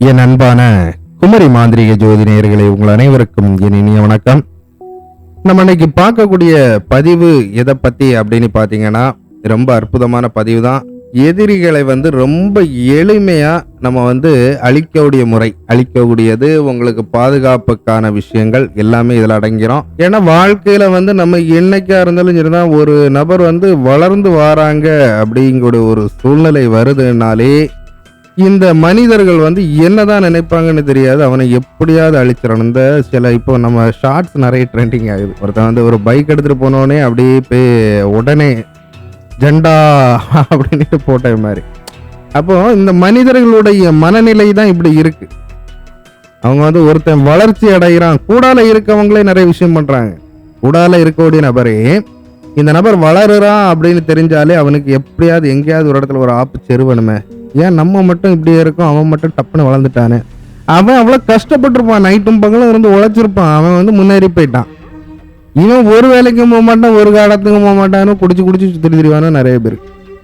என் அன்பான குமரி மாந்திரிக ஜோதி நேயர்களே, உங்கள் அனைவருக்கும் என் இனிய வணக்கம். நம்ம இன்னைக்கு பார்க்கக்கூடிய பதிவு எதை பத்தி அப்படின்னு பாத்தீங்கன்னா, ரொம்ப அற்புதமான பதிவு தான். எதிரிகளை ரொம்ப எளிமையா நம்ம அழிக்கக்கூடிய முறை, அழிக்கக்கூடியது உங்களுக்கு பாதுகாப்புக்கான விஷயங்கள் எல்லாமே இதுல அடங்கிறோம். ஏன்னா வாழ்க்கையில நம்ம என்னைக்கா இருந்தாலும் சரிதான், ஒரு நபர் வளர்ந்து வாராங்க அப்படிங்கிற ஒரு சூழ்நிலை வருதுனாலே இந்த மனிதர்கள் என்னதான் நினைப்பாங்கன்னு தெரியாது. அவனை எப்படியாவது அழிச்சிடணும். இந்த சில இப்போ நம்ம ஷார்ட்ஸ் நிறைய ட்ரெண்டிங் ஆகுது. ஒருத்தன் ஒரு பைக் எடுத்துட்டு போனோடனே அப்படியே போய் உடனே ஜெண்டா அப்படின்ட்டு போட்ட மாதிரி. அப்போ இந்த மனிதர்களுடைய மனநிலை தான் இப்படி இருக்கு. அவங்க ஒருத்தன் வளர்ச்சி அடைகிறான், கூடால இருக்கவங்களே நிறைய விஷயம் பண்றாங்க. கூடால இருக்கக்கூடிய நபரே இந்த நபர் வளருறான் அப்படின்னு தெரிஞ்சாலே அவனுக்கு எப்படியாவது எங்கேயாவது ஒரு இடத்துல ஒரு ஆப்பு செருவணுமே. ஏன் நம்ம மட்டும் இப்படி இருக்கோம், அவன் மட்டும் டப்புன்னு வளர்ந்துட்டானே. அவன் அவ்வளோ கஷ்டப்பட்டிருப்பான், நைட்டும் பகலும் உழைச்சிருப்பான். அவன் முன்னேறி போயிட்டான். இவன் ஒரு வேலைக்கும் போக மாட்டான், ஒரு காலத்துக்கும் போக மாட்டானு, குடிச்சு திரிவானோ நிறைய பேர்.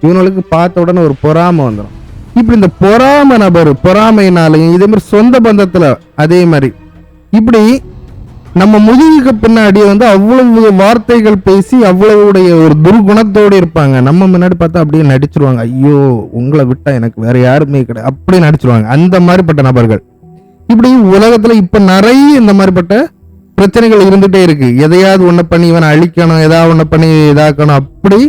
இவனுக்கு பார்த்த உடனே ஒரு பொறாமை வந்துடும். இப்படி இந்த பொறாமை நபர் பொறாமைனாலையும் இதே மாதிரி சொந்த பந்தத்துல அதே மாதிரி இப்படி நம்ம முதுகுக்கு பின்னாடி அவ்வளவு வார்த்தைகள் பேசி அவ்வளவுடைய ஒரு துர்குணத்தோடு இருப்பாங்க. நம்ம முன்னாடி பார்த்தா அப்படியே நடிச்சிருவாங்க. ஐயோ உங்களை விட்டா எனக்கு வேற யாருமே கிடையாது அப்படி நடிச்சிருவாங்க. அந்த மாதிரிப்பட்ட நபர்கள் இப்படி உலகத்துல இப்ப நிறைய இந்த மாதிரிப்பட்ட பிரச்சனைகள் இருந்துட்டே இருக்கு. எதையாவது ஒண்ணு பண்ணி இவனை அழிக்கணும், ஏதாவது ஒண்ணு பண்ணி இதாக்கணும். அப்படி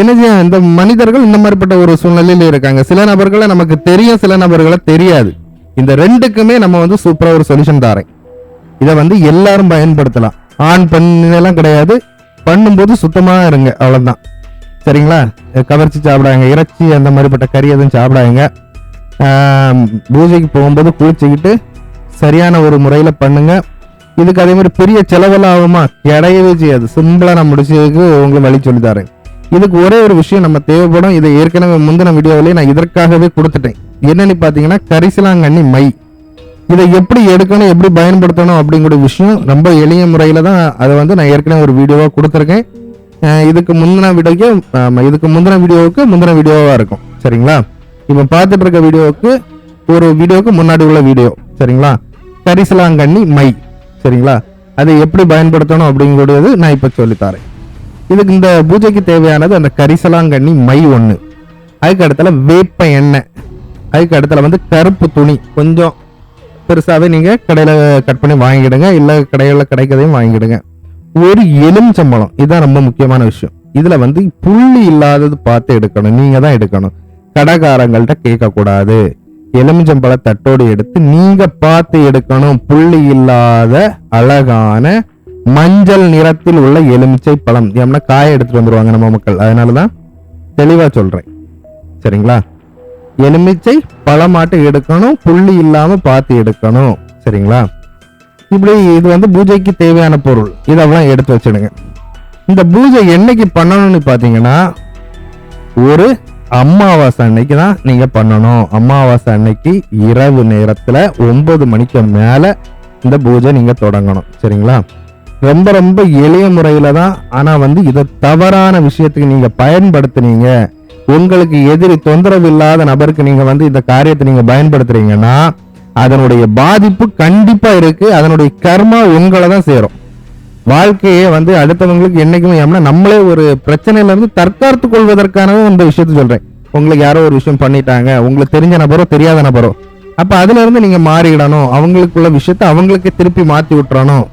என்ன இந்த மனிதர்கள் இந்த மாதிரிப்பட்ட ஒரு சூழ்நிலையில இருக்காங்க. சில நபர்களை நமக்கு தெரியும், சில நபர்களை தெரியாது. இந்த ரெண்டுக்குமே நம்ம சூப்பரா ஒரு சொல்யூஷன் தாரேன். இதை எல்லாரும் பயன்படுத்தலாம். ஆண் பெண் எல்லாம் கிடையாது. பண்ணும்போது சுத்தமா இருங்க, அவ்வளவுதான். சரிங்களா? கவர்ச்சி சாப்பிடாங்க, இறைச்சி அந்த மாதிரிப்பட்ட கறி எதுவும் சாப்பிடாங்க. பூஜைக்கு போகும்போது குளிச்சுக்கிட்டு சரியான ஒரு முறையில பண்ணுங்க. இதுக்கு அதே மாதிரி பெரிய செலவெல்லாம் ஆகுமா? கிடையவே செய்யாது. சிம்பிளா நான் முடிச்சதுக்கு உங்களுக்கு வழி சொல்லி தரேன். இதுக்கு ஒரே ஒரு விஷயம் நம்ம தேவைப்படும். இதை ஏற்கனவே முந்தின வீடியோவிலேயே நான் இதற்காகவே கொடுத்துட்டேன். என்னன்னு பாத்தீங்கன்னா, கரிசலாங்கண்ணி மை. இதை எப்படி எடுக்கணும், எப்படி பயன்படுத்தணும் அப்படிங்கிற விஷயம் ரொம்ப எளிய முறையில தான் அதை நான் ஏற்கனவே ஒரு வீடியோவா கொடுத்துருக்கேன். இதுக்கு முந்தின வீடியோவுக்கு முந்தின வீடியோவா இருக்கும். சரிங்களா? இப்ப பார்த்துட்டு இருக்க வீடியோவுக்கு முன்னாடி உள்ள வீடியோ. சரிங்களா? கரிசலாங்கண்ணி மை. சரிங்களா? அதை எப்படி பயன்படுத்தணும் அப்படிங்கிறது நான் இப்ப சொல்லித்தரேன். இதுக்கு இந்த பூஜைக்கு தேவையானது அந்த கரிசலாங்கண்ணி மை 1. அதுக்கு அடுத்தல வேப்ப எண்ணெய். அதுக்கு அடுத்தல கருப்பு துணி கொஞ்சம் பெருசாவே நீங்க கடையில கட் பண்ணி வாங்கிடுங்க, இல்ல கடையில கிடைக்கதையும் வாங்கிடுங்க. ஒரு எலுமிச்சம்பழம், இதுதான் ரொம்ப முக்கியமான விஷயம். இதுல புள்ளி இல்லாதது பார்த்து எடுக்கணும், நீங்க தான் எடுக்கணும். கடைக்காரங்கள்ட்ட கேட்க கூடாது. எலுமிச்சம்பழ தட்டோடு எடுத்து நீங்க பார்த்து எடுக்கணும். புள்ளி இல்லாத அழகான மஞ்சள் நிறத்தில் உள்ள எலுமிச்சை பழம். ஏன்னா காய எடுத்துட்டு வந்துருவாங்க நம்ம மக்கள், அதனாலதான் தெளிவா சொல்றேன். சரிங்களா? எலுமிச்சை பழமாட்டு எடுக்கணும், புள்ளி இல்லாம பார்த்து எடுக்கணும். சரிங்களா? இப்படி இது பூஜைக்கு தேவையான பொருள். இதெல்லாம் எடுத்து வச்சிடுங்க. இந்த பூஜை என்னைக்கு பண்ணணும்னு பாத்தீங்கன்னா, ஒரு அமாவாசை அன்னைக்கு தான் நீங்க பண்ணணும். அமாவாசை அன்னைக்கு இரவு நேரத்துல 9 மணிக்கு மேல இந்த பூஜை நீங்க தொடங்கணும். சரிங்களா? ரொம்ப ரொம்ப எளிய முறையில தான். ஆனா இதை தவறான விஷயத்துக்கு நீங்க பயன்படுத்துனீங்க, உங்களுக்கு எதிரி தொந்தரவு இல்லாத நபருக்கு நீங்க இந்த காரியத்தை நீங்க பயன்படுத்துறீங்கன்னா அதனுடைய பாதிப்பு கண்டிப்பா இருக்கு. அதனுடைய கர்மா உங்களை தான் சேரும். வாழ்க்கையே அடுத்தவங்களுக்கு என்னைக்குமே நம்மளே ஒரு பிரச்சனையில இருந்து தற்காத்து கொள்வதற்கான இந்த விஷயத்த சொல்றேன். உங்களுக்கு யாரோ ஒரு விஷயம் பண்ணிட்டாங்க, உங்களுக்கு தெரிஞ்ச நபரோ தெரியாத நபரோ, அப்ப அதுல இருந்து நீங்க மாறிடணும். அவங்களுக்குள்ள விஷயத்த அவங்களுக்கு திருப்பி மாத்தி விட்டுறணும்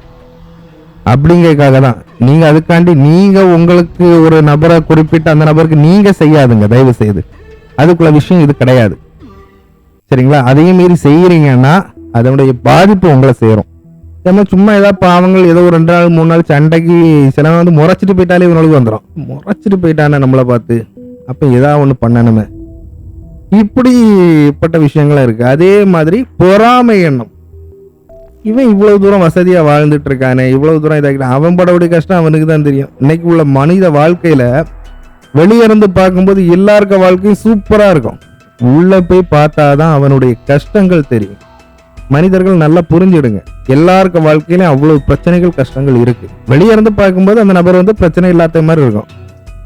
அப்படிங்கறதுக்காக தான். நீங்க அதுக்காண்டி நீங்க உங்களுக்கு ஒரு நபரை குறிப்பிட்ட அந்த நபருக்கு நீங்க செய்யாதுங்க, தயவு செய்து. அதுக்குள்ள விஷயம் இது கிடையாது. சரிங்களா? அதையும் மீறி செய்யறீங்கன்னா அதனுடைய பாதிப்பு உங்களை சேரும். சும்மா ஏதாவது பாவங்கள் ஏதோ ஒரு 2 நாள் 3 நாள் சண்டைக்கு சில முறைச்சிட்டு போயிட்டாலே இவனுக்கு வந்துடும். முறைச்சிட்டு போயிட்டானே நம்மளை பார்த்து, அப்ப ஏதாவது ஒண்ணு பண்ணணுமே. இப்படிப்பட்ட விஷயங்களா இருக்கு. அதே மாதிரி பொறாமை எண்ணம். இவன் இவ்வளவு தூரம் வசதியா வாழ்ந்துட்டு இருக்கானே, இவ்வளவு தூரம் இதாகிட்ட, அவன் படக்கூடிய கஷ்டம் அவனுக்கு தான் தெரியும். இன்னைக்கு உள்ள மனித வாழ்க்கையில வெளியிருந்து பார்க்கும்போது எல்லாருக்க வாழ்க்கையும் சூப்பரா இருக்கும். உள்ள போய் பார்த்தாதான் அவனுடைய கஷ்டங்கள் தெரியும். மனிதர்கள் நல்லா புரிஞ்சிடுங்க. எல்லாருக்க வாழ்க்கையிலும் அவ்வளவு பிரச்சனைகள் கஷ்டங்கள் இருக்கு. வெளியிருந்து பார்க்கும்போது அந்த நபர் பிரச்சனை இல்லாத மாதிரி இருக்கும்.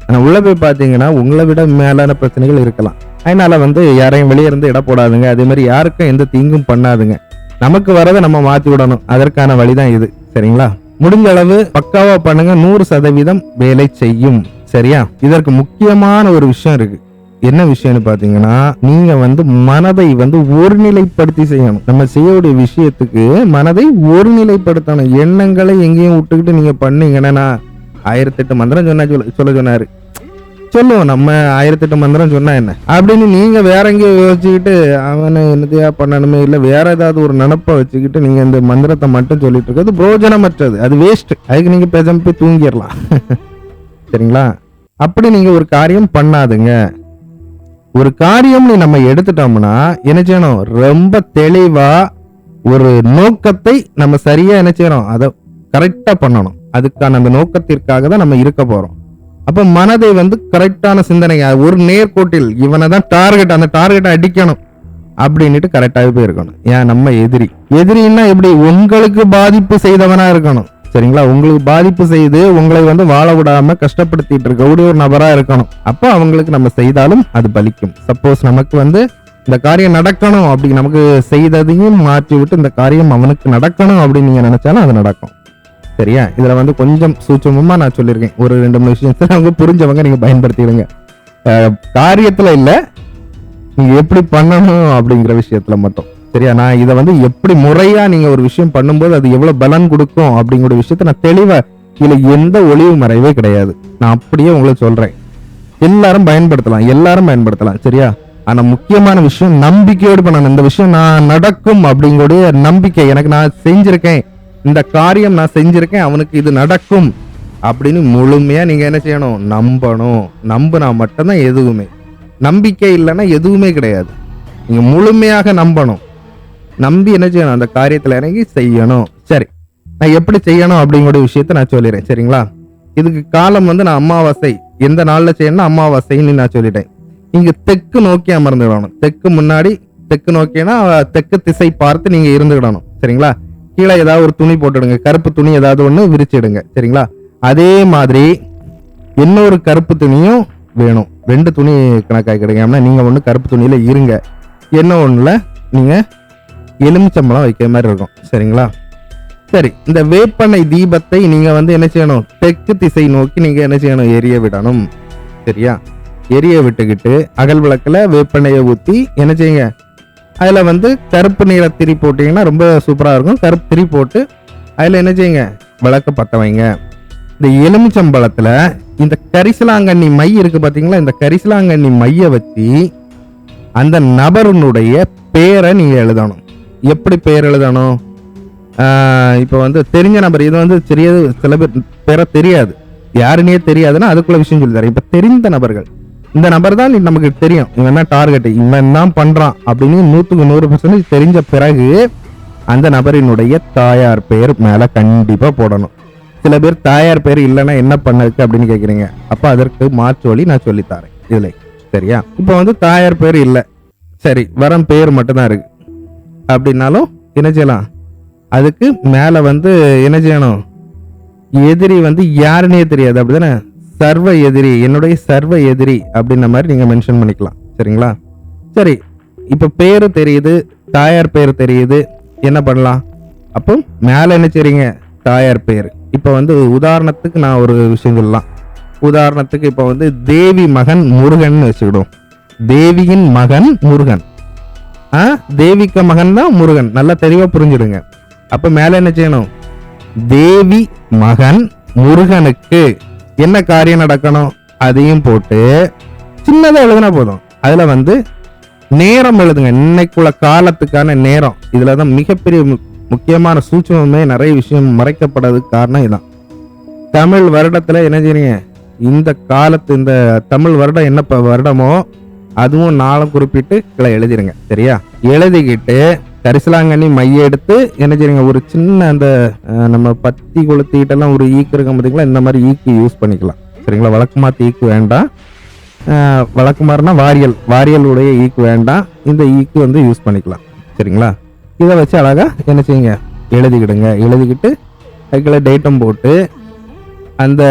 ஆனா உள்ள போய் பார்த்தீங்கன்னா உங்களை விட மேலான பிரச்சனைகள் இருக்கலாம். அதனால வந்து யாரையும் வெளியே இருந்து இட போடாதுங்க. அதே மாதிரி யாருக்கும் எந்த தீங்கும் பண்ணாதுங்க. நமக்கு வரதை நம்ம மாத்தி விடணும். அதற்கான வழிதான் இது. சரிங்களா? முடிஞ்ச அளவு பக்காவா பண்ணுங்க. 100% வேலை செய்யும். சரியா? இதற்கு முக்கியமான ஒரு விஷயம் இருக்கு. என்ன விஷயம்னு பாத்தீங்கன்னா, நீங்க வந்து மனதை வந்து ஒருநிலைப்படுத்தி செய்யணும். நம்ம செய்யக்கூடிய விஷயத்துக்கு மனதை ஒருநிலைப்படுத்தணும். எண்ணங்களை எங்கேயும் விட்டுக்கிட்டு நீங்க பண்ணீங்கன்னா, 1008 மந்திரம் சொல்ல சொன்னாரு. சொல்லுவோம் நம்ம 1008 மந்திரம் சொன்னா என்ன அப்படின்னு நீங்க வேற எங்கேயோ யோசிச்சுக்கிட்டு அவனை என்னத்தையா பண்ணணுமே இல்ல வேற ஏதாவது ஒரு நினப்ப வச்சுக்கிட்டு நீங்க இந்த மந்திரத்தை மட்டும் சொல்லிட்டு இருக்கிறது பிரோஜனமற்றது. அது வேஸ்ட். அதுக்கு நீங்க பேசாம போய் தூங்கிடலாம். சரிங்களா? அப்படி நீங்க ஒரு காரியம் பண்ணாதுங்க. ஒரு காரியம் நம்ம எடுத்துட்டோம்னா என்ன செய்யணும்? ரொம்ப தெளிவா ஒரு நோக்கத்தை நம்ம சரியா என்ன செய்யறோம் அதை கரெக்டா பண்ணணும். அதுக்கான அந்த நோக்கத்திற்காக தான் நம்ம இருக்க போறோம். அப்ப மனதை வந்து கரெக்டான சிந்தனை, ஒரு நேர்கோட்டில் இவனை தான் டார்கெட், அந்த டார்கெட்டை அடிக்கணும் அப்படின்னுட்டு கரெக்டாக போய் இருக்கணும். ஏன் நம்ம எதிரின்னா எப்படி? உங்களுக்கு பாதிப்பு செய்தவனா இருக்கணும். சரிங்களா? உங்களுக்கு பாதிப்பு செய்து உங்களை வந்து வாழ விடாம கஷ்டப்படுத்திட்டு இருக்கக்கூடிய ஒரு நபரா இருக்கணும். அப்போ அவங்களுக்கு நம்ம செய்தாலும் அது பலிக்கும். சப்போஸ் நமக்கு வந்து இந்த காரியம் நடக்கணும் அப்படி நமக்கு செய்ததையும் மாற்றி விட்டு இந்த காரியம் அவனுக்கு நடக்கணும் அப்படின்னு நீங்க நினைச்சாலும் அது நடக்கும். சரியா? இதுல வந்து கொஞ்சம் சூட்சமமா நான் சொல்லியிருக்கேன். ஒரு 2-3 விஷயத்தை அவங்க புரிஞ்சவங்க நீங்க பயன்படுத்திடுங்க. காரியத்துல இல்ல, நீங்க எப்படி பண்ணணும் அப்படிங்கிற விஷயத்துல மட்டும். சரியா? நான் இதை வந்து எப்படி முறையா நீங்க ஒரு விஷயம் பண்ணும்போது அது எவ்வளவு பலன் கொடுக்கும் அப்படிங்கிற விஷயத்த நான் தெளிவா, இதுல எந்த ஒளிவு மறைவே கிடையாது. நான் அப்படியே உங்களுக்கு சொல்றேன். எல்லாரும் பயன்படுத்தலாம். சரியா? ஆனா முக்கியமான விஷயம் நம்பிக்கையோடு பண்ணணும். இந்த விஷயம் நான் நடக்கும் அப்படிங்கக்கூடிய நம்பிக்கை, எனக்கு நான் செஞ்சிருக்கேன், இந்த காரியம் நான் செஞ்சிருக்கேன், அவனுக்கு இது நடக்கும் அப்படின்னு முழுமையா நீங்க என்ன செய்யணும்? நம்பணும். நம்பினா மட்டும்தான் எதுவுமே. நம்பிக்கை இல்லைன்னா எதுவுமே கிடையாது. நீங்க முழுமையாக நம்பணும். நம்பி என்ன செய்யணும்? அந்த காரியத்துல இறங்கி செய்யணும். சரி, நான் எப்படி செய்யணும் அப்படிங்கிற விஷயத்த நான் சொல்லிடுறேன். சரிங்களா? இதுக்கு காலம் வந்து நான் அமாவாசை, எந்த நாள்ல செய்யணும் அமாவாசைன்னு நான் சொல்லிட்டேன். நீங்க தெற்கு நோக்கி அமர்ந்துடணும். தெற்கு முன்னாடி தெற்கு நோக்கினா தெற்கு திசை பார்த்து நீங்க இருந்துக்கிடணும். சரிங்களா? கீழே ஏதாவது ஒரு துணி போட்டுடுங்க. கருப்பு துணி ஏதாவது ஒண்ணு விரிச்சிடுங்க. சரிங்களா? அதே மாதிரி இன்னொரு கருப்பு துணியும் வேணும். 2 துணி கணக்காய் கிடைக்காம நீங்க ஒண்ணு கருப்பு துணியில இருங்க. என்ன ஒண்ணுல நீங்க எலுமிச்சம்பழம் வைக்கிற மாதிரி இருக்கும். சரிங்களா? சரி, இந்த வேப்பெண்ணெய் தீபத்தை நீங்க வந்து என்ன செய்யணும்? தெற்கு திசை நோக்கி நீங்க என்ன செய்யணும்? எரிய விடணும். சரியா? எரிய விட்டுக்கிட்டு அகல் விளக்குல வேப்பெண்ணெயை ஊத்தி என்ன செய்யுங்க? அதுல வந்து கருப்பு நீரை திரி போட்டீங்கன்னா ரொம்ப சூப்பரா இருக்கும். கருப்பு திரி போட்டு அதுல என்ன செய்யுங்க? விளக்க பத்த வைங்க. இந்த எலுமிச்சம்பழத்துல இந்த கரிசலாங்கண்ணி மை இருக்கு பாத்தீங்களா? இந்த கரிசலாங்கண்ணி மைய வச்சு அந்த நபருடைய பேரை நீங்க எழுதணும். எப்படி பேர் எழுதணும்? இப்ப வந்து தெரிஞ்ச நபர், இது வந்து சில பேர் பேரை தெரியாது, யாருன்னே தெரியாதுன்னா அதுக்குள்ள விஷயம் சொல்லி தரேன். இப்ப தெரிந்த நபர்கள், இந்த நபர் தான் நமக்கு தெரியும், இவன் தான் டார்கெட், இவன் தான் பண்றான் அப்படின்னு 100% தெரிஞ்ச பிறகு அந்த நபரினுடைய தாயார் பெயர் மேல கண்டிப்பா போடணும். சில பேர் தாயார் பேர் இல்லைன்னா என்ன பண்ணதுக்கு அப்படின்னு கேக்குறீங்க. அப்ப அதற்கு மாற்று வழி நான் சொல்லித்தரேன் இதுல. சரியா? இப்ப வந்து தாயார் பேர் இல்ல, சரி வரம் பேர் மட்டும்தான் இருக்கு அப்படின்னாலும் என்ன செய்யலாம்? அதுக்கு மேல வந்து என்ன செய்யணும்? எதிரி வந்து யாருன்னே தெரியாது அப்படிதானே, சர்வ எதிரி, என்னுடைய சர்வ எதிரி அப்படின்ன மாதிரி நீங்க மென்ஷன் பண்ணிக்கலாம். சரிங்களா? சரி, இப்ப பேரு தெரியுது, தாயார் பேர் தெரியுது, என்ன பண்ணலாம்? அப்போ மேல என்ன செய்றீங்க? தாயார் பேர். இப்ப வந்து உதாரணத்துக்கு நான் ஒரு விஷயம் சொல்லலாம். உதாரணத்துக்கு இப்ப வந்து தேவி மகன் முருகன் வச்சுக்கிடும். தேவியின் மகன் முருகன், தேவிக்க மகன் தான் முருகன். நல்லா தெளிவா புரிஞ்சிடுங்க. அப்ப மேல என்ன செய்யணும்? தேவி மகன் முருகனுக்கு என்ன காரியம் நடக்கணும் அதையும் போட்டு சின்னதா எழுதுனா போதும். அதுல வந்து நேரம் எழுதுங்க, இன்னைக்குள்ள காலத்துக்கான நேரம். இதுலதான் மிகப்பெரிய முக்கியமான சூட்சமே, நிறைய விஷயம் மறைக்கப்படுறதுக்கு காரணம் இதுதான். தமிழ் வருடத்துல என்ன செய்றீங்க? இந்த காலத்து இந்த தமிழ் வருடம் என்ன வருடமோ அதுவும் நாளும் குறிப்பிட்டு கீழே எழுதிருங்க. சரியா? எழுதிக்கிட்டு கரிசலாங்கண்ணி மைய எடுத்து என்ன செய்றீங்க? ஒரு சின்ன அந்த நம்ம பத்தி கொளுத்திக்கிட்டெல்லாம் ஒரு ஈக்கு இருக்க பார்த்தீங்களா? இந்த மாதிரி ஈக்கு யூஸ் பண்ணிக்கலாம். சரிங்களா? வழக்கமாத்த ஈக்கு வேண்டாம். வழக்கமாறுனா வாரியலுடைய ஈக்கு வேண்டாம். இந்த ஈக்கு வந்து யூஸ் பண்ணிக்கலாம். சரிங்களா? இதை வச்சு அழகா என்ன செய்யுங்க? எழுதிக்கிடுங்க. எழுதிக்கிட்டு அதுக்குள்ள டேட்டும் போட்டு அந்த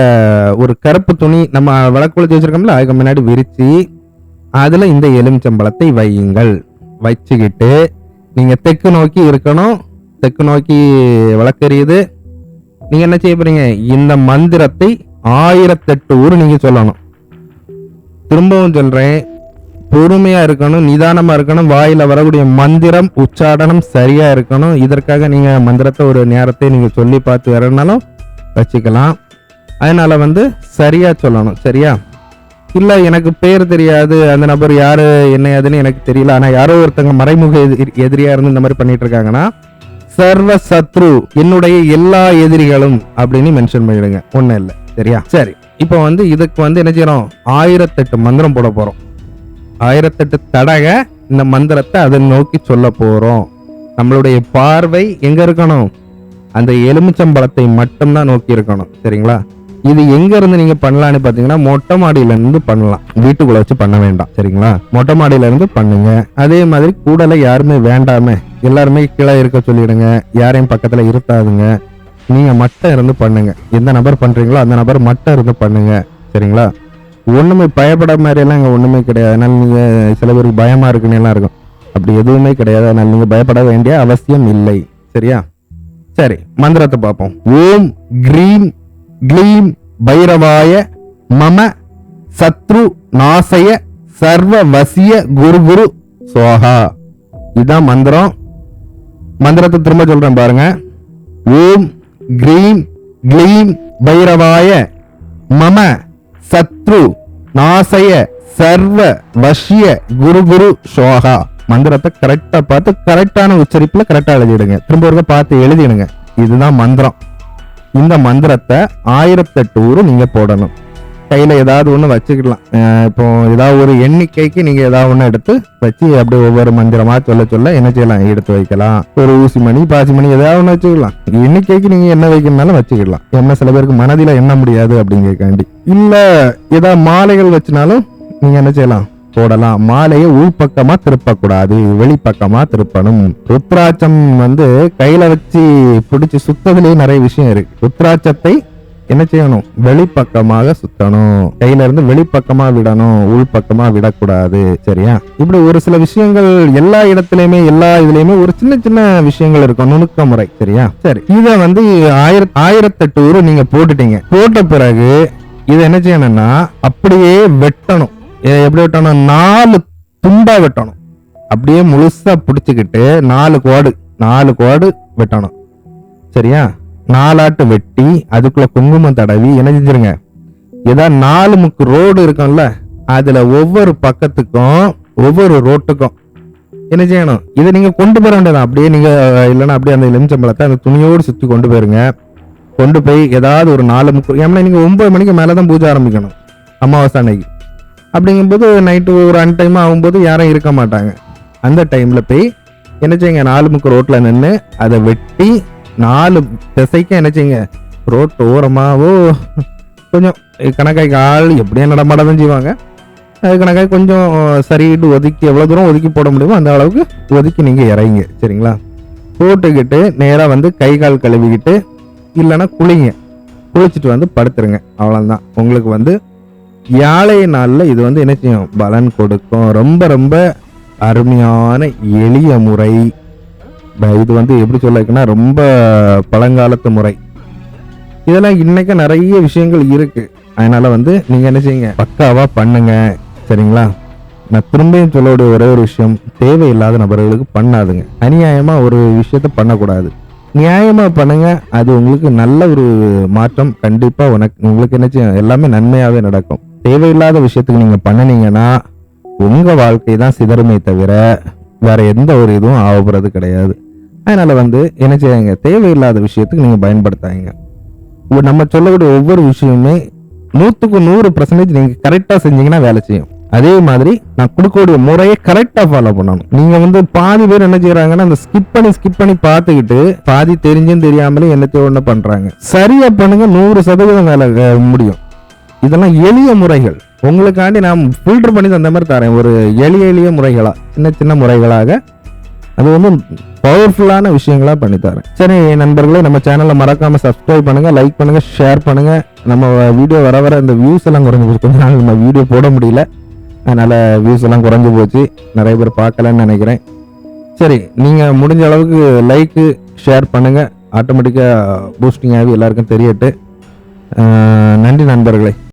ஒரு கருப்பு துணி நம்ம விளக்கு கொளுத்தி வச்சிருக்கோம்ல அதுக்கு முன்னாடி விரிச்சு அதுல இந்த எலுமிச்சம்பழத்தை வையுங்கள். வச்சுக்கிட்டு நீங்க தெற்கு நோக்கி இருக்கணும். தெற்கு நோக்கி விளக்கறியுது. நீங்க என்ன செய்ய போறீங்க, இந்த மந்திரத்தை 1008 ஊர் நீங்க சொல்லணும். திரும்பவும் சொல்றேன், பொறுமையா இருக்கணும், நிதானமா இருக்கணும். வாயில வரக்கூடிய மந்திரம் உச்சாடனம் சரியா இருக்கணும். இதற்காக நீங்க மந்திரத்தை ஒரு நேரத்தை நீங்க சொல்லி பார்த்து வரனாலும் வச்சுக்கலாம். அதனால சரியா சொல்லணும். சரியா? இல்ல எனக்கு பேர் தெரியாது, அந்த நபர் யாரு என்ன ஏதுன்னு எனக்கு தெரியல, ஆனா யாரோ ஒருத்தங்க மறைமுக எதிரியா இருந்து இந்த மாதிரி பண்ணிட்டு இருக்காங்கன்னா, சர்வ சத்ரு, என்னுடைய எல்லா எதிரிகளும் அப்படின்னு மென்ஷன் பண்ணிடுங்க. ஒண்ணும் இல்லை. சரியா? சரி, இப்போ இதுக்கு என்ன செய்யறோம், 1008 மந்திரம் போட போறோம். 1008 தடவை இந்த மந்திரத்தை அதை நோக்கி சொல்ல போறோம். நம்மளுடைய பார்வை எங்க இருக்கணும், அந்த எலுமிச்சம்பழத்தை மட்டும்தான் நோக்கி இருக்கணும். சரிங்களா? இது எங்க இருந்து நீங்க பண்ணலாம்னு பாத்தீங்கன்னா, மொட்டை மாடியில இருந்து பண்ணலாம். வீட்டுக்குள்ள வச்சு பண்ண வேண்டாம். சரிங்களா? மொட்டை மாடியில இருந்து பண்ணுங்க. அதே மாதிரி கூடல யாருமே வேண்டாமே, எல்லாருமே கீழே இருக்க சொல்லிடுங்க. யாரையும் பக்கத்துல இருத்தாதுங்க. நீங்க மட்டும் இருந்து பண்ணுங்க. எந்த நபர் பண்றீங்களோ அந்த நபர் மட்டும் இருந்து பண்ணுங்க. சரிங்களா? ஒண்ணுமே பயப்பட மாதிரி எல்லாம் இங்க ஒண்ணுமே கிடையாது. அதனால நீங்க சில பேருக்கு பயமா இருக்குன்னு எல்லாம் இருக்கும். அப்படி எதுவுமே கிடையாது. அதனால நீங்க பயப்பட வேண்டிய அவசியம் இல்லை. சரியா? சரி, மந்திரத்தை பார்ப்போம். ஓம் கிரீம் க்ளீம் பைரவாய மம சத்ரு நாசய சர்வ வசிய குரு குரு சோஹா. இதுதான் மந்திரம். மந்திரத்தை திரும்ப சொல்றேன் பாருங்க. ஓம் கிரீம் க்ளீம் பைரவாய மம சத்ரு நாசய சர்வ வசிய குரு குரு சோஹா. மந்திரத்தை கரெக்டா பார்த்து கரெக்டான உச்சரிப்புல கரெக்டா எழுதிடுங்க. திரும்ப ஒரு பார்த்து எழுதிடுங்க. இதுதான் மந்திரம். இந்த மந்திரத்தை 1008 ஊர் நீங்க போடணும். கையில ஏதாவது ஒண்ணு வச்சுக்கலாம். இப்போ ஏதாவது ஒரு எண்ணிக்கைக்கு நீங்க ஏதாவது ஒண்ணு எடுத்து வச்சு அப்படியே ஒவ்வொரு மந்திரமா சொல்ல சொல்ல என்ன செய்யலாம், எடுத்து வைக்கலாம். ஒரு ஊசி மணி பாசி மணி ஏதாவது ஒண்ணு வச்சுக்கலாம். எண்ணிக்கைக்கு நீங்க என்ன வைக்கணும்னாலும் வச்சுக்கலாம். என்ன சில பேருக்கு மனதில எண்ண முடியாது அப்படிங்கிறக்காண்டி. இல்ல ஏதாவது மாலைகள் வச்சுனாலும் நீங்க என்ன செய்யலாம், போடலாம். மாலையை உள்பக்கமா திருப்பக்கூடாது, வெளிப்பக்கமா திருப்பணும். ருத்ராட்சம் கையில வச்சு பிடிச்சு சுத்ததுலயே நிறைய விஷயம் இருக்கு. ருத்ராட்சத்தை என்ன செய்யணும், வெளிப்பக்கமாக சுத்தணும். கையில இருந்து வெளிப்பக்கமா விடணும், உள்பக்கமா விடக்கூடாது. சரியா? இப்படி ஒரு சில விஷயங்கள் எல்லா இடத்துலயுமே எல்லா இதுலயுமே ஒரு சின்ன சின்ன விஷயங்கள் இருக்கும், நுணுக்க முறை. சரியா? சரி, இத 1008 ஊர் நீங்க போட்டுட்டீங்க. போட்ட பிறகு இதை என்ன செய்யணும்னா அப்படியே வெட்டணும். எப்படி வெட்டணும், 4 துண்டா வெட்டணும். அப்படியே முழுசா பிடிச்சுக்கிட்டு 4 கோடு வெட்டணும். சரியா? 4 வெட்டி அதுக்குள்ள குங்குமம் தடவி என்ன செஞ்சிருங்க, ஏதாவது 4 முக்கு ரோடு இருக்கும்ல, அதுல ஒவ்வொரு பக்கத்துக்கும் ஒவ்வொரு ரோட்டுக்கும் என்ன செய்யணும், இதை நீங்க கொண்டு போற வேண்டியதான். அப்படியே நீங்க இல்லைன்னா அப்படியே அந்த எலுமிச்சம்பழத்தை அந்த துணியோடு சுத்தி கொண்டு போயிருங்க. கொண்டு போய் ஏதாவது ஒரு 4 முக்கு, ஏன்னா நீங்க 9 மணிக்கு மேலதான் பூஜை ஆரம்பிக்கணும் அமாவாசை அன்னைக்கு. அப்படிங்கும்போது நைட்டு ஒரு அன் டைம் ஆகும்போது யாரும் இருக்க மாட்டாங்க. அந்த டைம்ல போய் என்ன செய்யுங்க, 4 முக்கு ரோட்ல நின்று அதை வெட்டி 4 திசைக்கு என்ன செய்யுங்க, ரோட்டு ஓரமாவோ கொஞ்சம் கணக்காய்க்கு ஆள் எப்படியும் நடமாடதான் செய்வாங்க. அது கணக்காய் கொஞ்சம் சரிட்டு ஒதுக்கி எவ்வளவு தூரம் ஒதுக்கி போட முடியுமோ அந்த அளவுக்கு ஒதுக்கி நீங்க இறங்க. சரிங்களா? போட்டுக்கிட்டு நேரா கை கால் கழுவிக்கிட்டு இல்லைன்னா குளிங்க. குளிச்சுட்டு படுத்துருங்க. அவ்வளவுதான். உங்களுக்கு யாழை நாள்ல இது என்ன செய்யும், பலன் கொடுக்கும். ரொம்ப ரொம்ப அருமையான எளிய முறை இது. எப்படி சொல்லிருக்குன்னா ரொம்ப பழங்காலத்து முறை. இதெல்லாம் இன்னைக்கு நிறைய விஷயங்கள் இருக்கு. அதனால நீங்க என்ன செய்யுங்க, பக்காவா பண்ணுங்க. சரிங்களா? நான் திரும்பியும் சொல்லக்கூடிய ஒரே ஒரு விஷயம், தேவையில்லாத நபர்களுக்கு பண்ணாதுங்க. அநியாயமா ஒரு விஷயத்த பண்ணக்கூடாது. நியாயமா பண்ணுங்க. அது உங்களுக்கு நல்ல ஒரு மாற்றம் கண்டிப்பா உங்களுக்கு என்ன செய்யும், எல்லாமே நன்மையாவே நடக்கும். தேவையில்லாத விஷயத்துக்கு நீங்க பண்ணினீங்கன்னா உங்க வாழ்க்கை தான் சிதறுமே தவிர வேற எந்த ஒரு இதுவும் ஆகப்படுறது கிடையாது. அதனால என்ன செய்யுங்க, தேவையில்லாத விஷயத்துக்கு நீங்க பயன்படுத்தாங்க. நம்ம சொல்லக்கூடிய ஒவ்வொரு விஷயமுமே 100க்கு 100% நீங்க கரெக்டா செஞ்சீங்கன்னா வேலை செய்யும். அதே மாதிரி நான் கொடுக்கக்கூடிய முறையை கரெக்டா ஃபாலோ பண்ணணும். நீங்க பாதி பேர் என்ன செய்யறாங்கன்னா அந்த ஸ்கிப் பண்ணி பார்த்துக்கிட்டு பாதி தெரிஞ்சும் தெரியாமலே என்னத்தையோ ஒண்ணு பண்றாங்க. சரியா பண்ணுங்க, 100% வேலை முடியும். இதெல்லாம் எளிய முறைகள். உங்களுக்காண்டி நான் ஃபில்டர் பண்ணி அந்த மாதிரி தரேன். ஒரு எளிய முறைகளா, சின்ன முறைகளாக அது பவர்ஃபுல்லான விஷயங்களா பண்ணி தரேன். சரி நண்பர்களே, நம்ம சேனலை மறக்காம சப்ஸ்கிரைப் பண்ணுங்க, லைக் பண்ணுங்க, ஷேர் பண்ணுங்க. நம்ம வீடியோ வர இந்த வியூஸ் எல்லாம் குறைஞ்சி கொஞ்ச நாள் நம்ம வீடியோ போட முடியல. அதனால் வியூஸ் எல்லாம் குறைஞ்சி போச்சு, நிறைய பேர் பார்க்கலன்னு நினைக்கிறேன். சரி, நீங்கள் முடிஞ்ச அளவுக்கு லைக்கு ஷேர் பண்ணுங்கள், ஆட்டோமேட்டிக்காக பூஸ்டிங் ஆகி எல்லாருக்கும் தெரியட்டு. நன்றி நண்பர்களே.